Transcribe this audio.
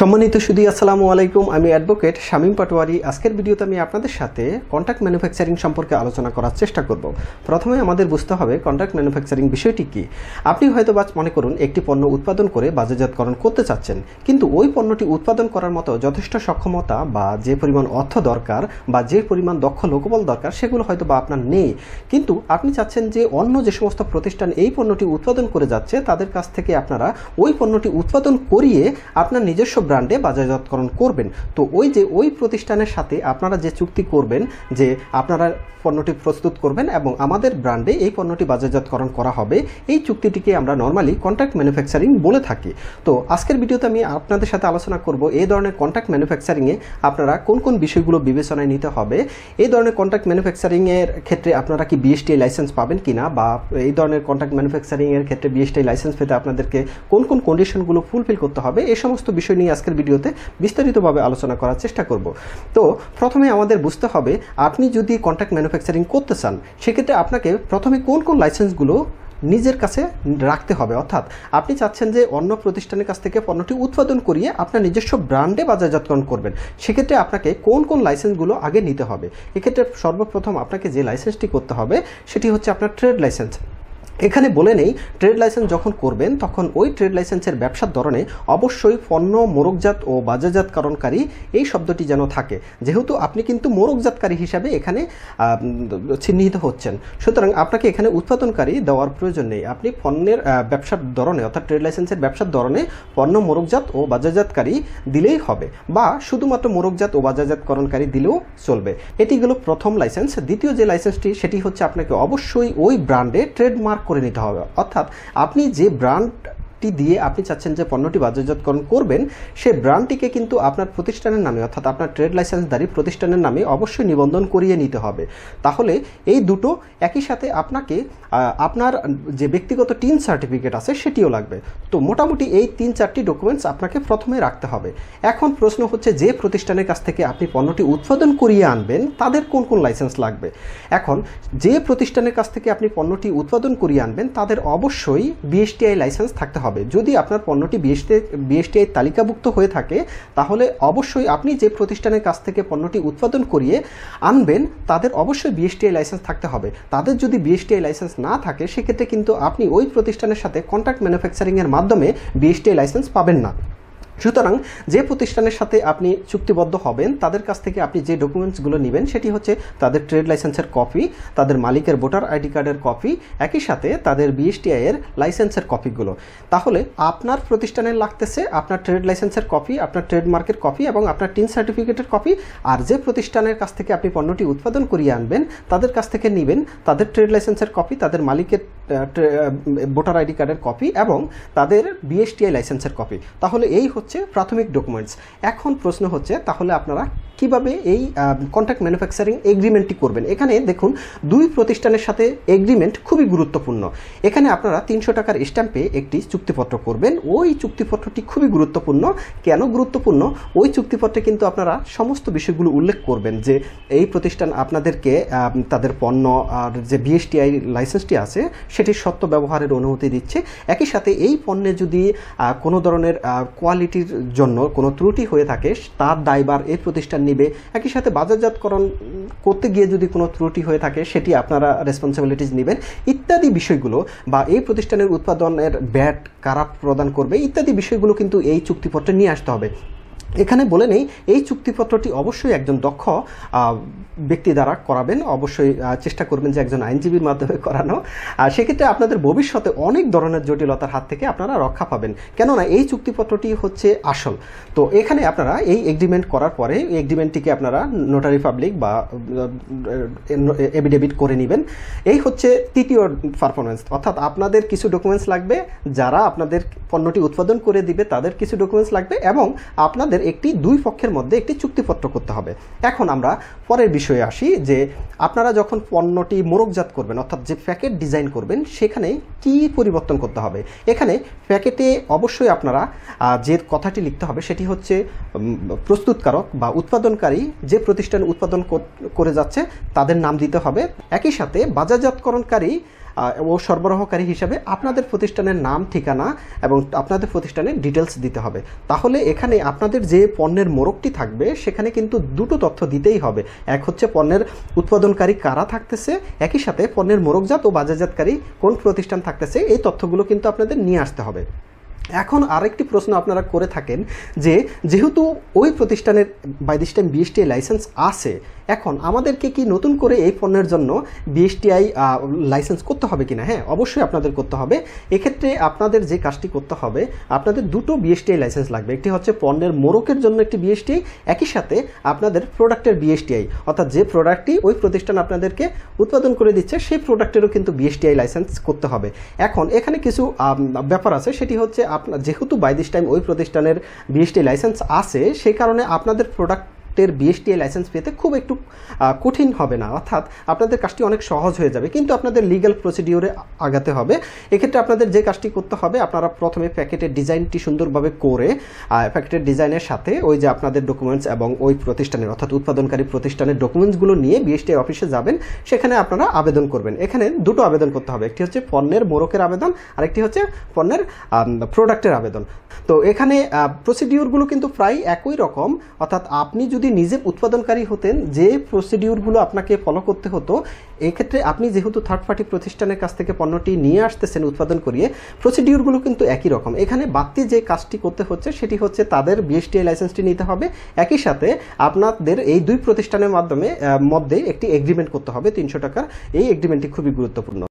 সম্মানিত সুধী আসসালামু আলাইকুম। আমি অ্যাডভোকেট শামীম পাটোয়ারি। আজকের ভিডিওতে আমি আপনাদের সাথে কন্ট্রাক্ট ম্যানুফ্যাকচারিং সম্পর্কে আলোচনা করার চেষ্টা করব। প্রথমে আমাদের বুঝতে হবে কন্ট্রাক্ট ম্যানুফ্যাকচারিং বিষয়টি কী। আপনি হয়তো মনে করুন একটি পণ্য উৎপাদন করে বাজারজাতকরণ করতে চাচ্ছেন, কিন্তু ওই পণ্যটি উৎপাদন করার মতো যথেষ্ট সক্ষমতা বা যে পরিমাণ অর্থ দরকার বা যে পরিমাণ দক্ষ লোকবল দরকার সেগুলো হয়তো বা আপনার নেই। কিন্তু আপনি চাচ্ছেন যে অন্য যে সমস্ত প্রতিষ্ঠান এই পণ্যটি উৎপাদন করে যাচ্ছে তাদের কাছ থেকে আপনারা ওই পণ্যটি উৎপাদন করিয়ে আপনার নিজস্ব ব্র্যান্ডে বাজারজাতকরণ করবেন। তো ওই প্রতিষ্ঠানের সাথে আপনারা যে চুক্তি করবেন যে আপনারা পণ্যটি প্রস্তুত করবেন এবং আমাদের ব্র্যান্ডে এই পণ্যটি বাজারজাতকরণ করা হবে, এই চুক্তিটিকে আমরা নর্মালি কন্ট্রাক্ট ম্যানুফ্যাকচারিং বলে থাকি। তো আজকের ভিডিওতে আমি আপনাদের সাথে আলোচনা করব এই ধরনের কন্ট্রাক্ট ম্যানুফ্যাকচারিংয়ে আপনারা কোন কোন বিষয়গুলো বিবেচনায় নিতে হবে, এই ধরনের কন্ট্রাক্ট ম্যানুফ্যাকচারিংয়ের ক্ষেত্রে আপনারা কি বিএসটিআই লাইসেন্স পাবেন কিনা, বা এই ধরনের কন্ট্রাক্ট ম্যানুফ্যাকচারিংয়ের ক্ষেত্রে বিএসটিআই লাইসেন্স পেতে আপনাদেরকে কোন কোন কন্ডিশনগুলো ফুলফিল করতে হবে, এই সমস্ত বিষয় নিয়ে আজকের ভিডিওতে বিস্তারিতভাবে আলোচনা করার চেষ্টা করব। তো প্রথমে আমাদের বুঝতে হবে আপনি যদি কন্ট্রাক্ট ম্যানুফ্যাকচারিং করতে চান সেক্ষেত্রে আপনাকে প্রথমে কোন কোন লাইসেন্সগুলো নিজের কাছে রাখতে হবে। অর্থাৎ আপনি চাচ্ছেন যে অন্য প্রতিষ্ঠানের কাছ থেকে পণ্যটি উৎপাদন করিয়ে আপনার নিজস্ব ব্র্যান্ডে বাজারজাতকরণ করবেন, সেক্ষেত্রে আপনাকে কোন কোন লাইসেন্সগুলো আগে নিতে হবে। এক্ষেত্রে সর্বপ্রথম আপনাকে যে লাইসেন্সটি করতে হবে সেটি হচ্ছে আপনার ট্রেড লাইসেন্স। এখানে বলে নেই, ট্রেড লাইসেন্স যখন করবেন তখন ওই ট্রেড লাইসেন্সের ব্যবসার ধরনে অবশ্যই পণ্য মোড়কজাত ও বাজারজাতকরণকারী এই শব্দটি যেন থাকে, যেহেতু আপনি কিন্তু মোড়কজাতকারী হিসাবে এখানে চিহ্নিত হচ্ছেন। সুতরাং আপনাকে এখানে উৎপাদনকারী দেওয়ার প্রয়োজন নেই। আপনি পণ্যের ব্যবসার ধরনে অর্থাৎ ট্রেড লাইসেন্সের ব্যবসার ধরনে পণ্য মোড়কজাত ও বাজারজাতকারী দিলেই হবে, বা শুধুমাত্র মোড়কজাত ও বাজারজাতকরণকারী দিলেও চলবে। এটি হলো প্রথম লাইসেন্স। দ্বিতীয় যে লাইসেন্সটি সেটি হচ্ছে আপনাকে অবশ্যই ওই ব্র্যান্ডে ট্রেডমার্ক করে নিতে হবে। অর্থাৎ আপনি যে ব্র্যান্ডটি দিয়ে আপনি চাচ্ছেন যে পণ্যটি বাজারজাতকরণ করবেন সেই ব্র্যান্ডটিকে কিন্তু আপনার প্রতিষ্ঠানের নামে অর্থাৎ আপনার ট্রেড লাইসেন্সধারী প্রতিষ্ঠানের নামে অবশ্যই নিবন্ধন করিয়ে নিতে হবে। তাহলে এই দুটো একই সাথে আপনাকে আপনার যে ব্যক্তিগত টিন সার্টিফিকেট আছে সেটিও লাগবে। তো মোটামুটি এই 3-4টি ডকুমেন্টস আপনাকে প্রথমে রাখতে হবে। এখন প্রশ্ন হচ্ছে যে প্রতিষ্ঠানের কাছ থেকে আপনি পণ্যটি উৎপাদন করিয়ে আনবেন তাদের কোন কোন লাইসেন্স লাগবে। এখন যে প্রতিষ্ঠানের কাছ থেকে আপনি পণ্যটি উৎপাদন করিয়ে আনবেন তাদের অবশ্যই বিএসটিআই লাইসেন্স থাকতে হবে। যদি আপনার পণ্যটি বিএসটিআই তালিকাভুক্ত হয়ে থাকে তাহলে অবশ্যই আপনি যে প্রতিষ্ঠানের কাছ থেকে পণ্যটি উৎপাদন করিয়ে আনবেন তাদের অবশ্যই বিএসটিআই লাইসেন্স থাকতে হবে। তাদের যদি বিএসটিআই লাইসেন্স না থাকে সেক্ষেত্রে কিন্তু আপনি ওই প্রতিষ্ঠানের সাথে কন্ট্রাক্ট ম্যানুফ্যাকচারিংয়ের মাধ্যমে বিএসটিআই লাইসেন্স পাবেন না। সুতরাং যে প্রতিষ্ঠানের সাথে আপনি চুক্তিবদ্ধ হবেন তাদের কাছ থেকে আপনি যে ডকুমেন্টসগুলো নেবেন সেটি হচ্ছে তাদের ট্রেড লাইসেন্সের কপি, তাদের মালিকের ভোটার আইডি কার্ডের কপি, একই সাথে তাদের বিএসটিআই এর লাইসেন্সের কপিগুলো। তাহলে আপনার প্রতিষ্ঠানের লাগতেছে আপনার ট্রেড লাইসেন্সের কপি, আপনার ট্রেডমার্কের কপি এবং আপনার টিন সার্টিফিকেটের কপি। আর যে প্রতিষ্ঠানের কাছ থেকে আপনি পণ্যটি উৎপাদন করিয়ে আনবেন তাদের কাছ থেকে নেবেন তাদের ট্রেড লাইসেন্সের কপি, তাদের মালিকের ভোটার আইডি কার্ডের কপি এবং তাদের বিএসটিআই লাইসেন্সের কপি। তাহলে এই হচ্ছে প্রাথমিক ডকুমেন্টস। এখন প্রশ্ন হচ্ছে তাহলে আপনারা কিভাবে এই কন্ট্রাক্ট ম্যানুফ্যাকচারিং এগ্রিমেন্টটি করবেন। এখানে দেখুন দুই প্রতিষ্ঠানের সাথে এগ্রিমেন্ট খুবই গুরুত্বপূর্ণ। এখানে আপনারা 300 টাকার স্ট্যাম্পে একটি চুক্তিপত্র করবেন। ওই চুক্তিপত্রটি খুবই গুরুত্বপূর্ণ। কেন গুরুত্বপূর্ণ? ওই চুক্তিপত্রে কিন্তু আপনারা সমস্ত বিষয়গুলো উল্লেখ করবেন যে এই প্রতিষ্ঠান আপনাদেরকে তাদের পণ্য আর যে বিএসটিআই লাইসেন্সটি আছে সেটির সত্য ব্যবহারের অনুমতি দিচ্ছে। একই সাথে এই পণ্যে যদি কোনো ধরনের কোয়ালিটির জন্য কোনো ত্রুটি হয়ে থাকে তার দায়ভার এই প্রতিষ্ঠান নিবে। একই সাথে বাজারজাতকরণ করতে গিয়ে যদি কোনো ত্রুটি হয়ে থাকে সেটি আপনারা রেসপন্সিবিলিটিস নেবেন ইত্যাদি বিষয়গুলো, বা এই প্রতিষ্ঠানের উৎপাদনের ব্যাট কারা প্রদান করবে ইত্যাদি বিষয়গুলো কিন্তু এই চুক্তিপত্রে নিয়ে আসতে হবে। এখানে বলে নেই এই চুক্তিপত্রটি অবশ্যই একজন দক্ষ ব্যক্তি দ্বারা করাবেন। অবশ্যই চেষ্টা করবেন যে একজন আইনজীবীর মাধ্যমে করানো। আর সেক্ষেত্রে আপনাদের ভবিষ্যতে অনেক ধরনের জটিলতার হাত থেকে আপনারা রক্ষা পাবেন, কেননা এই চুক্তিপত্রটি হচ্ছে আসল। তো এখানে আপনারা এই এগ্রিমেন্ট করার পরে এই এগ্রিমেন্টটিকে আপনারা নোটারি পাবলিক বা এফিডেভিট করে নেবেন। এই হচ্ছে তৃতীয় পারফরমেন্স। অর্থাৎ আপনাদের কিছু ডকুমেন্টস লাগবে, যারা আপনাদের পণ্যটি উৎপাদন করে দিবে তাদের কিছু ডকুমেন্টস লাগবে, এবং আপনাদের একটি দুই পক্ষের মধ্যে একটি চুক্তিপত্র করতে হবে। এখন আমরা পরের বিষয়ে আসি যে আপনারা যখন পণ্যটি মোড়কজাত করবেন অর্থাৎ যে প্যাকেট ডিজাইন করবেন সেখানে কি পরিবর্তন করতে হবে। এখানে প্যাকেটে অবশ্যই আপনারা যে কথাটি লিখতে হবে সেটি হচ্ছে প্রস্তুতকারক বা উৎপাদনকারী যে প্রতিষ্ঠান উৎপাদন করে যাচ্ছে তাদের নাম দিতে হবে। একই সাথে বাজারজাতকরণকারী ও সরবরাহকারী হিসাবে আপনাদের প্রতিষ্ঠানের নাম, ঠিকানা এবং আপনাদের প্রতিষ্ঠানের ডিটেলস দিতে হবে। তাহলে এখানে আপনাদের যে পণ্যের মোড়কটি থাকবে সেখানে কিন্তু দুটো তথ্য দিতেই হবে। এক হচ্ছে পণ্যের উৎপাদনকারী কারা থাকতেছে, একই সাথে পণ্যের মোড়কজাত ও বাজারজাতকারী কোন প্রতিষ্ঠান থাকতেছে, এই তথ্যগুলো কিন্তু আপনাদের নিয়ে আসতে হবে। এখন আরেকটি প্রশ্ন আপনারা করে থাকেন যে যেহেতু ওই প্রতিষ্ঠানের by this time BSTI licence আছে, এখন আমাদেরকে কি নতুন করে এই পণ্যের জন্য বিএসটিআই লাইসেন্স করতে হবে কিনা? হ্যাঁ, অবশ্যই আপনাদের করতে হবে। এক্ষেত্রে আপনাদের যে কাজটি করতে হবে, আপনাদের দুটো বিএসটিআই লাইসেন্স লাগবে। একটি হচ্ছে পণ্যের মোড়কের জন্য একটি বিএসটিআই, একই সাথে আপনাদের প্রোডাক্টের বিএসটিআই, অর্থাৎ যে প্রোডাক্টটি ওই প্রতিষ্ঠান আপনাদেরকে উৎপাদন করে দিচ্ছে সেই প্রোডাক্টেরও কিন্তু বিএসটিআই লাইসেন্স করতে হবে। এখন এখানে কিছু ব্যাপার আছে, সেটি হচ্ছে আপনার যেহেতু বাই দিস টাইম ওই প্রতিষ্ঠানের বিএসটিআই লাইসেন্স আছে, সেই কারণে আপনাদের প্রোডাক্টের বিএসটিআই লাইসেন্স পেতে খুব একটু কঠিন হবে না, অর্থাৎ আপনাদের কাজটি অনেক সহজ হয়ে যাবে। কিন্তু আপনাদের লিগ্যাল প্রসিডিওরে আগাতে হবে। এক্ষেত্রে আপনাদের যে কাজটি করতে হবে, আপনারা প্রথমে প্যাকেটের ডিজাইনটি সুন্দরভাবে করে প্যাকেটের ডিজাইনের সাথে ওই যে আপনাদের ডকুমেন্টস এবং ওই প্রতিষ্ঠানের অর্থাৎ উৎপাদনকারী প্রতিষ্ঠানের ডকুমেন্টসগুলো নিয়ে বিএসটিআই অফিসে যাবেন, সেখানে আপনারা আবেদন করবেন। এখানে দুটো আবেদন করতে হবে, একটি হচ্ছে পণ্যের মোড়কের আবেদন, আরেকটি হচ্ছে পণ্যের প্রোডাক্টের আবেদন। তো এখানে প্রসিডিওরগুলো কিন্তু প্রায় একই রকম, অর্থাৎ আপনি যদি নিজে উৎপাদনকারী হতেন, যে প্রসিডিওরগুলো আপনাকে ফলো করতে হতো, এক্ষেত্রে আপনি যেহেতু থার্ড পার্টি প্রতিষ্ঠানের কাছ থেকে পণ্যটি নিয়ে আসতেছেন উৎপাদন করিয়ে, প্রসিডিওরগুলো কিন্তু একই রকম। এখানে বাড়তি যে কাজটি করতে হচ্ছে সেটি হচ্ছে তাদের বিএসটিআই লাইসেন্সটি নিতে হবে, একই সাথে আপনাদের এই দুই প্রতিষ্ঠানের মধ্যে একটি এগ্রিমেন্ট করতে হবে 300 টাকার। এই এগ্রিমেন্টটি খুবই গুরুত্বপূর্ণ।